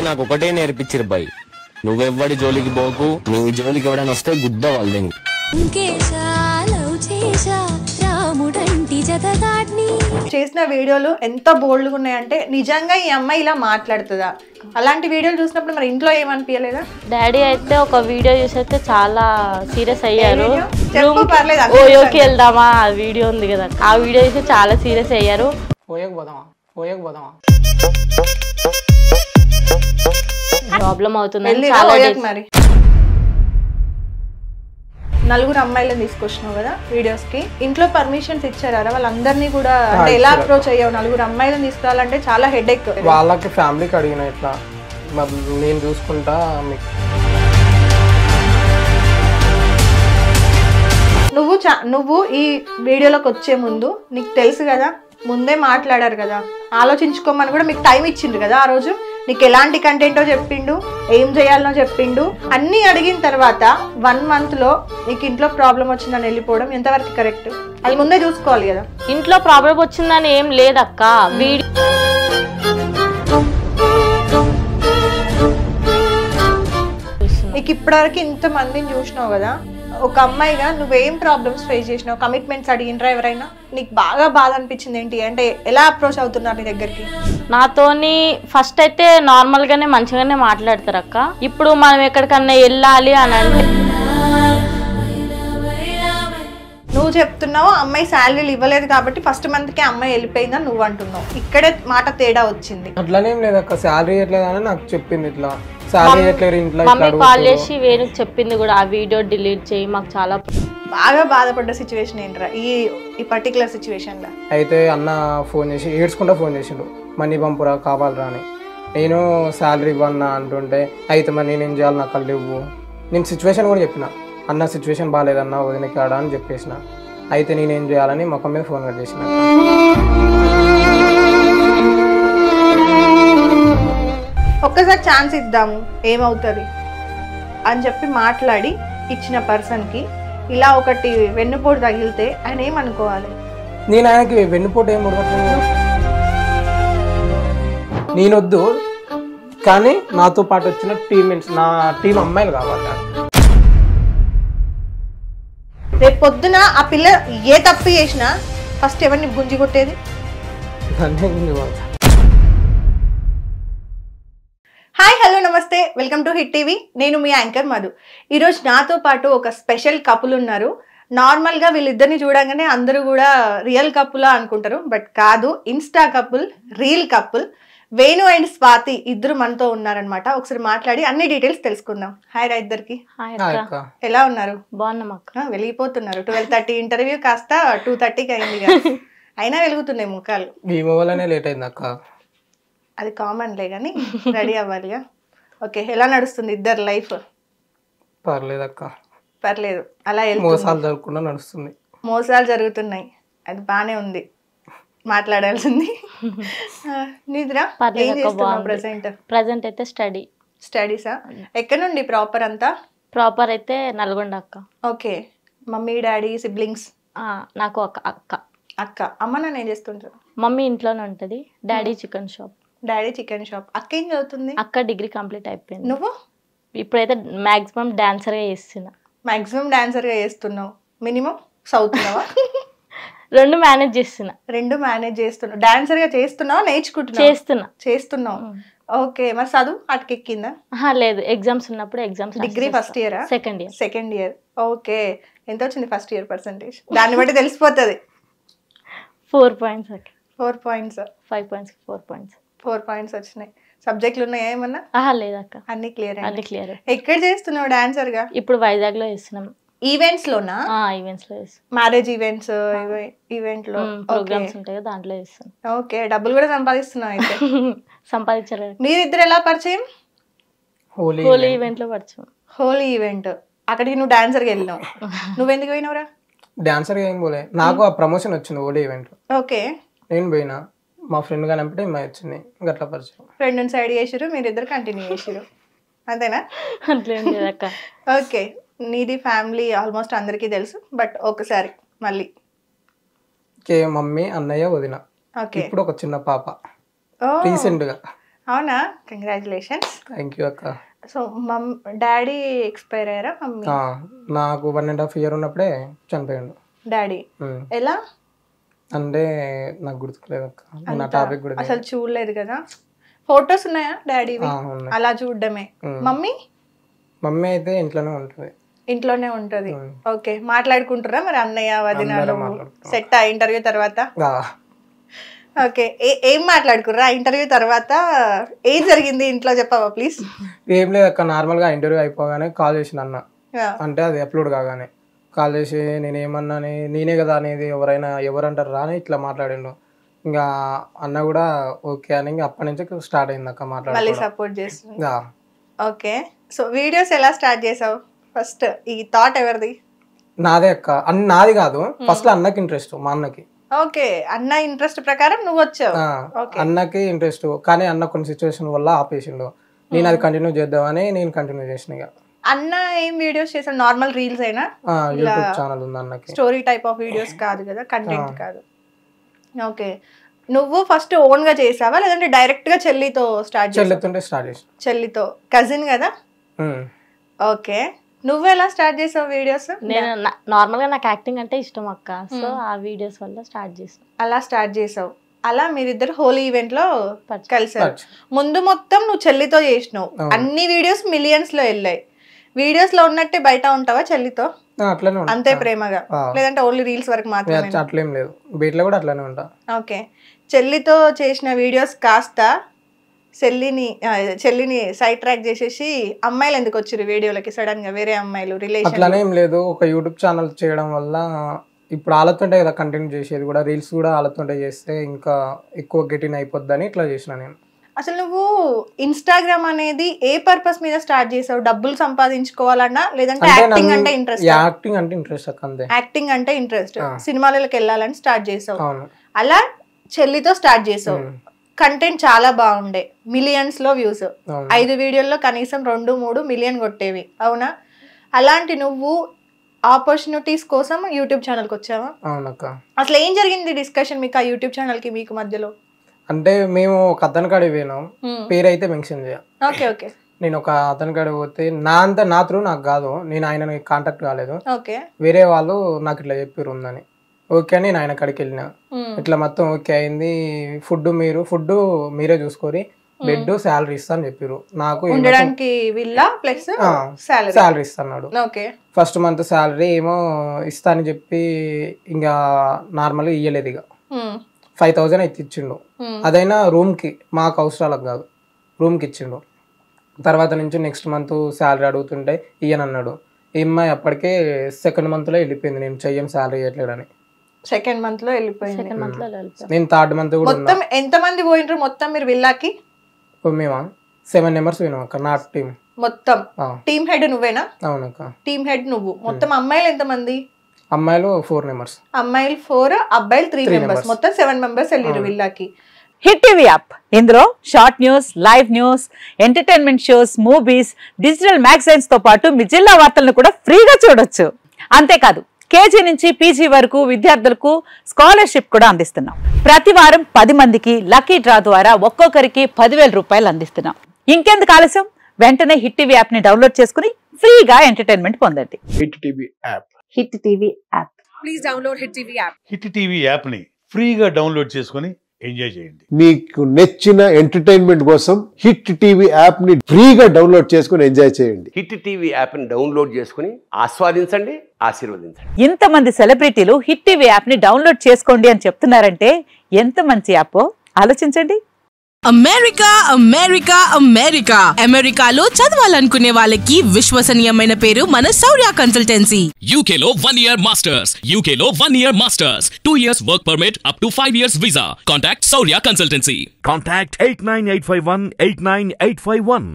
నాకు ఒకటే నేర్పించిరు బాయ్, నువ్వెవ్వడి జోలికి పోకు, నీ జోలికి ఎవడైనా వస్తే గుద్ద వాళ్ళే. చేసిన వీడియోలు ఎంత బోల్డ్గా ఉన్నాయంటే నిజంగా ఈ అమ్మాయి ఇలా మాట్లాడుతుందా? అలాంటి వీడియోలు చూసినప్పుడు మరి ఇంట్లో ఏమనిపించలేదా? డాడీ అయితే ఒక వీడియో చూసి అయితే చాలా సీరియస్ అయ్యారు. ఓయోకి వెళ్దామా ఆ వీడియో ఉంది కదా, ఆ వీడియో చూసి చాలా సీరియస్ అయ్యారు. ప్రాబ్లం అవుతుంది మరి నలుగురు అమ్మాయిలను తీసుకొచ్చినావు కదా వీడియోస్ కి, ఇంట్లో పర్మిషన్స్ ఇచ్చారా వాళ్ళందరినీ కూడా? అంటే ఎలా అప్రోచ్ అయ్యావు? నలుగురు అమ్మాయిలను తీసుకురావాలంటే చాలా హెడేక్. వాళ్ళకి ఫ్యామిలీకి అడిగిన ఇట్లా నేను చూసుకుంటా మీకు. నువ్వు ఈ వీడియోలోకి వచ్చే ముందు నీకు తెలుసు కదా, ముందే మాట్లాడారు కదా, ఆలోచించుకోమని కూడా మీకు టైం ఇచ్చిండు కదా. ఆ రోజు నీకు ఎలాంటి కంటెంటో చెప్పిండు, ఏం చేయాలనో చెప్పిండు. అన్నీ అడిగిన తర్వాత 1 month లో నీకు ఇంట్లో ప్రాబ్లం వచ్చిందని వెళ్ళిపోవడం ఎంతవరకు కరెక్ట్? అది ముందే చూసుకోవాలి కదా. ఇంట్లో ప్రాబ్లం వచ్చిందని ఏం లేదక్క. నీకు ఇప్పటివరకు ఇంతమందిని చూసినావు కదా, ఒక అమ్మాయిగా నువ్వేం ప్రాబ్లమ్స్ ఫేస్ చేసినావు? కమిట్మెంట్స్ అడిగినరా ఎవరైనా? నీకు బాగా బాధ అనిపించింది ఏంటి? అంటే ఎలా అప్రోచ్ అవుతున్నారు నీ దగ్గరికి? నాతోని ఫస్ట్ అయితే నార్మల్ గానే మంచిగానే మాట్లాడతారు అక్క. ఇప్పుడు మనం ఎక్కడికన్నా వెళ్ళాలి అని అంటే నువ్వు చెప్తున్నావు అమ్మాయి శాలరీలు ఇవ్వలేదు కాబట్టి ఫస్ట్ మంత్కి అమ్మాయి వెళ్ళిపోయిందని నువ్వు అంటున్నావు. ఇక్కడే మాట తేడా వచ్చింది. అట్లానేం లేదక్క, శాలరీ ఎట్లేదని నాకు చెప్పింది. ఇట్లా శాలరీ ఎట్లేదు ఇంట్లో మమ్మీ కాల్ చేసి వేణుకి చెప్పింది కూడా, ఆ వీడియో డిలీట్ చేయి. మాకు చాలా బాగా బాధపడ్డ సిచ్యువేషన్ ఏంట్రా ఈ పర్టికులర్ సిచ్యువేషన్ లో? అయితే అన్న ఫోన్ చేసి ఏడ్చుకుంటా ఫోన్ చేసిండు, మనీ పంపురా కావాలరా అని. నేను శాలరీ ఇవ్వన్నా అంటుంటే, అయితే మరి నేనేం చేయాలి, నాకు కళ్ళు ఇవ్వు. నేను సిచ్యువేషన్ కూడా చెప్పిన, అన్న సిచ్యువేషన్ బాగాలేదన్నా వదిన కాడా అని చెప్పేసిన. అయితే నేనేం చేయాలని మొఖం మీద ఫోన్ కట్ చేసిన. ఒక్కసారి ఛాన్స్ ఇద్దాము ఏమవుతుంది అని చెప్పి మాట్లాడి ఇచ్చిన పర్సన్కి ఇలా ఒకటి వెన్నుపోటు తగిలితే ఆయన ఏమనుకోవాలి? నేను ఆయనకి వెన్నుపోటు ఏం ఉడకట్లేదు, నేనొద్దు, కానీ నాతో పాటు వచ్చిన టీమ్మేట్స్, నా టీం అమ్మాయిలు కావాలి. రేపు పొద్దున ఆ పిల్ల ఏ తప్పు చేసినా ఫస్ట్ ఎవరిని గుంజి కొట్టేది? హాయ్ హలో నమస్తే, వెల్కమ్ టు హిట్ టీవీ. నేను మీ యాంకర్ మధు. ఈరోజు నాతో పాటు ఒక స్పెషల్ కపుల్ ఉన్నారు. నార్మల్గా వీళ్ళిద్దరిని చూడగానే అందరూ కూడా రియల్ కపులా అనుకుంటారు, బట్ కాదు, Insta couple, reel couple. Venu and Swathi ఇద్దరు మనతో ఉన్నారనమాట. ఒకసారి మాట్లాడి అన్ని డీటెయిల్స్ తెలుసుకుందాం. హాయ్ రా ఇద్దరికి. ఎలా ఉన్నారు? బాగున్నాం అక్క. వెలిగిపోతున్నారు. 12:30 ఇంటర్వ్యూ కాస్త 2:30కి అయింది, అయినా వెలుగుతున్నాయి ముఖాలు. లేట్ అయింది అక్క. అది కామన్లే కానీ రెడీ అవ్వాలిగా. ఓకే, ఎలా నడుస్తుంది ఇద్దరు లైఫ్? పర్లేదు అక్క, పర్లేదు. అలా మోసాలు జరగకుండా నడుస్తుంది. మోసాలు జరుగుతున్నాయి, అది బానే ఉంది. మాట్లాడాల్సింది నిద్ర. ప్రెసెంట్ అయితే స్టడీసా? ఎక్కడ నుండి ప్రాపర్ అంతా? ప్రాపర్ అయితే నల్గొండ అక్క. ఓకే. Mummy daddy siblings? నాకు ఒక అక్క. అమ్మ నాన్న ఏం చేస్తుంటారు? మమ్మీ ఇంట్లోనే ఉంటది, డాడీ చికెన్ షాప్. అక్క ఏం చదువుతుంది? అక్క డిగ్రీ కంప్లీట్ అయిపోయింది. నువ్వు? ఇప్పుడైతే మాక్సిమం డాన్సర్ గా చేస్తున్నావు. మినిమం చదువుతున్నావా? రెండు మేనేజ్ చేస్తున్నావు. డాన్సర్ గా చేస్తున్నావా, చేస్తున్నావు? ఓకే, మరి చదువు అటుకెక్కిందా? లేదు, ఎగ్జామ్స్ ఉన్నప్పుడు. డిగ్రీ ఫస్ట్ ఇయరా? Second year. ఓకే, ఎంత వచ్చింది ఫస్ట్ ఇయర్ పర్సెంటేజ్? దాన్ని బట్టి తెలిసిపోతుంది. 4 points. 4 points? 5 points, 4 points వచ్చినాయి. సబ్జెక్టులు ఉన్నాయా ఏమన్నా? లేదక్క, అన్ని క్లియర్. ఎక్కడ చేస్తున్నావు డాన్సర్ గా? ఇప్పుడు వైజాగ్ లో చేస్తున్నాం. ఈవెంట్స్ లోనా? ఈవెంట్స్ లో, మ్యారేజ్ ఈవెంట్స్, ఈవెంట్ లో ప్రోగ్రామ్స్ ఉంటాయి, దాంట్లో చేస్తాను. ఓకే, డబ్బులు కూడా సంపాదిస్తున్నావు అయితే? సంపాదించలేదు. మీరిద్దరు ఎలా పరిచయం? హోలీ ఈవెంట్ లో పరిచయం. హోలీ ఈవెంట్, అక్కడికి నువ్వు డాన్సర్ గా వెళ్ళినావు. నువ్వెందుకు పోయినవురా? డాన్సర్ గా ఏం పోలే, నాకు ఆ ప్రమోషన్ వచ్చింది హోలీ ఈవెంట్. ఓకే, నేను పోయినా, మా ఫ్రెండ్ గా నంపితే మా వచ్చింది, గట్లా పరిచయం. ఫ్రెండ్ సైడ్ చేసిరు, మీరిద్దరు కంటిన్యూ చేసిరు, అంతేనా? ఓకే, నీది ఫ్యామిలీ ఆల్మోస్ట్ అందరికీ తెలుసు, బట్ ఒకసారి మళ్ళీ మమ్మీ, అన్నయ్య, వదిన, ఇప్పుడు ఒక చిన్న పాప రీసెంట్ గా. అవునా? కంగ్రాచులేషన్స్. థ్యాంక్ యూ అక్క. సో డాడీ ఎక్స్పైర్ అయ్యారా? మమ్మీ నాకు 1.5 years ఉన్నప్పుడే చనిపోయాడు డాడీ. ఎలా అంటే నాకు గుర్తులేదు అక్క, నా టాపిక్ కూడా అసలు చూడలేదు కదా. ఫొటోస్ ఉన్నాయా డాడీ? అలా చూడడమే. మమ్మీ మమ్మీ అయితే ఇంట్లోనే ఉంటుంది. ఇంట్లోనే ఉంటది. ఓకే. మాట్లాడుకుంటారా మరి అన్నయ్య వదినాలు? సెట్ ఆ ఇంటర్వ్యూ తర్వాత? ఓకే. ఏం మాట్లాడుకుర్రా ఇంటర్వ్యూ తర్వాత? ఏం జరిగింది ఇంట్లో చెప్పవా ప్లీజ్? ఏం లేదు అక్క, నార్మల్ గా ఇంటర్వ్యూ అయిపోగానే కాల్ చేసిన అన్న, అంటే అది అప్లోడ్ కాగానే కాల్ చేసి నేనేమన్నా నేనే కదా అనేది ఎవరంటారు రా అని ఇట్లా మాట్లాడిండు. ఇంకా అన్న కూడా ఓకే అని అప్పటి నుంచి స్టార్ట్ అయింది అక్క మాట్లాడి సపోర్ట్ చేస్తుంది. ఓకే. సో వీడియోస్ ఎలా స్టార్ట్ చేసావు? ఫస్ట్ ఈ థాట్ ఎవరిది? నాదే అక్క. నాది కాదు, ఫస్ట్ అన్నకి ఇంట్రెస్ట్, మా అన్నకి. ఓకే. అన్న ఇంట్రెస్ట్ ప్రకారం నువ్వు వచ్చావు. అన్నకి ఇంట్రెస్ట్, కానీ అన్న కొన్ని సిచ్యువేషన్ వల్ల ఆపేసిండు. నేను అది కంటిన్యూ చేద్దామని నేను కంటిన్యూ చేసిన. అన్న ఏం వీడియోస్ చేసావు? నార్మల్ రీల్స్ అయినా? యూట్యూబ్ ఛానల్ ఉంది అన్నకి. స్టోరీ టైప్ ఆఫ్ వీడియోస్ కాదు కదా, కంటెంట్ కాదు. ఓకే. నువ్వు ఫస్ట్ ఓన్ గా చేసావా లేదంటే డైరెక్ట్ గా చెల్లితో స్టార్ట్ చేసావా? చెల్లితో. కజిన్ కదా. ఓకే. నువ్వు ఎలా స్టార్ట్ చేసావు వీడియోస్? నేను నార్మల్ గా నాకు యాక్టింగ్ అంటే ఇష్టం అక్క, సో ఆ వీడియోస్ వల్ల స్టార్ట్ చేసాను. అలా స్టార్ట్ చేసావు. అలా మీరిద్దరు హోలీ ఈవెంట్ లో కలిసారు. ముందు మొత్తం నువ్వు చెల్లితో చేసినావు. అన్ని వీడియోస్ మిలియన్స్ లో వెళ్ళాయి. వీడియోస్ లో ఉన్నట్టే బయట ఉంటావా చెల్లితో? అంతే ప్రేమగా, లేదంటే ఓన్లీ రీల్స్ వరకు మాత్రమే? అట్లేం లేదు, బయటలో కూడా అట్లానే ఉంటా. ఓకే. చెల్లితో చేసిన వీడియోస్ కాస్త చెల్లిని సైడ్ ట్రాక్ చేసేసి అమ్మాయిలు ఎందుకు వచ్చారు వీడియోలకి సడన్ గా? వేరే అమ్మాయిలు రిలేషన్? అట్లానే ఏం లేదు, ఒక యూట్యూబ్ ఛానల్ చేయడం వల్ల ఇప్పుడు వాళ్ళతోటే కదా కంటిన్యూ చేసేది కూడా, రీల్స్ కూడా వాళ్ళతోటే చేస్తే ఇంకా ఎక్కువ గెటిన్ అయిపోద్దని ఇట్లా చేసిన నేను. అసలు నువ్వు ఇన్స్టాగ్రామ్ అనేది ఏ పర్పస్ మీద స్టార్ట్ చేసావు? డబ్బులు సంపాదించుకోవాలన్నా లేదంటే యాక్టింగ్ అంటే ఇంట్రెస్ట్? యాక్టింగ్ అంటే ఇంట్రెస్ట్ అంతే. యాక్టింగ్ అంటే ఇంట్రెస్ట్, సినిమాలకు వెళ్ళాలని స్టార్ట్ చేసావు. అలా చెల్లితో స్టార్ట్ చేసావు. కంటెంట్ చాలా బాగుండే, మిలియన్స్ లో వ్యూస్. 5 వీడియోల్లో కనీసం 2-3 మిలియన్ కొట్టేవి, అవునా? అలాంటి నువ్వు ఆపర్చునిటీస్ కోసం యూట్యూబ్ ఛానల్కి వచ్చావా? అవునక్క. అసలు ఏం జరిగింది డిస్కషన్ మీకు ఆ యూట్యూబ్ ఛానల్ కి మీకు మధ్యలో? అంటే మేము ఒక అతని కాడికి పోయినాం, పేరు అయితే మెన్షన్ చేయ. Okay okay. నేను ఒక అతని కాడికి పోతే నా త్రూ నాకు కాదు, నేను ఆయన కాంటాక్ట్ కాలేదు. ఓకే. వేరే వాళ్ళు నాకు ఇట్లా చెప్పారు ఉందని. ఓకే అని నేను ఆయన కాడికి వెళ్ళిన. ఇట్లా మొత్తం ఓకే అయింది. ఫుడ్ మీరే చూసుకొని బెడ్ శాలరీ ఇస్తా అని చెప్పారు. నాకు శాలరీ ఇస్తున్నాడు. ఫస్ట్ మంత్ శాలరీ ఏమో ఇస్తా అని చెప్పి ఇంకా నార్మల్గా ఇయ్యలేదు. ఇక 5,000 అయితే ఇచ్చిండు. అదైనా రూమ్ కి, మాకు అవసరాలకు కాదు, రూమ్ కి ఇచ్చిండు. తర్వాత నుంచి నెక్స్ట్ మంత్ శాలరీ అడుగుతుంటే ఇయ్యనన్నాడు. ఈఎంఐ అప్పటికే 2nd month లో వెళ్ళిపోయింది. నేను చెయ్యం శాలరీ ఇవ్వట్లేడని. 2nd month లో వెళ్ళిపోయింది. నేను 3rd month కూడా. మొత్తం ఎంత మంది పోయిండ్రు మొత్తం మీరు విల్లాకి? మేమా 7 members పోయినాం అక్క, నా టీమ్ మొత్తం. టీమ్ హెడ్ నువ్వేనా? అవునక్క. టీమ్ హెడ్ నువ్వు. మొత్తం అమ్మాయిలు ఎంత మంది? అమ్మాయిలు 4 members. అమ్మాయిలు 4, అబ్బాయిలు 3 members. మొత్తం 7 members వెళ్ళిరు విల్లాకి. హిట్ టీవీ యాప్, ఇందులో short news, live news, entertainment shows, movies, digital magazines తో పాటు మీ జిల్లా వార్తలను కూడా ఫ్రీగా చూడొచ్చు. అంతేకాదు కేజీ నుంచి పీజీ వరకు విద్యార్థులకు స్కాలర్షిప్ కూడా అందిస్తున్నాం. ప్రతి వారం 10 మందికి లక్కీ డ్రా ద్వారా ఒక్కొక్కరికి 10,000 రూపాయలు అందిస్తున్నాం. ఇంకెందుకు ఆలస్యం, వెంటనే హిట్ టీవీ యాప్ ని డౌన్లోడ్ చేసుకుని ఫ్రీగా ఎంటర్టైన్మెంట్ పొందండి. Hit TV app. Hit TV app. Please download hit TV app. Hit TV app ని ఫ్రీగా డౌన్లోడ్ చేసుకుని ఎంజాయ్ చేయండి. మీకు నచ్చిన ఎంటర్టైన్మెంట్ కోసం హిట్ టీవీ యాప్ ని ఫ్రీగా డౌన్లోడ్ చేసుకుని ఎంజాయ్ చేయండి. హిట్ టీవీ యాప్ ని డౌన్లోడ్ చేసుకుని ఆస్వాదించండి, ఆశీర్వదించండి. ఇంతమంది సెలబ్రిటీలు హిట్ టీవీ యాప్ ని డౌన్లోడ్ చేసుకోండి అని చెప్తున్నారంటే ఎంత మంచి యాప్ ఆలోచించండి. అమెరికా అమెరికా అమెరికా అమెరికాలో చదవాలనుకునే వాళ్ళకి విశ్వసనీయమైన పేరు మన శౌర్య కన్సల్టెన్సీ. UK లో 1 year masters, UK లో 1 year masters, 2 years work permit up to 5 years visa. Contact Saurya Consultancy. Contact 89851 89851.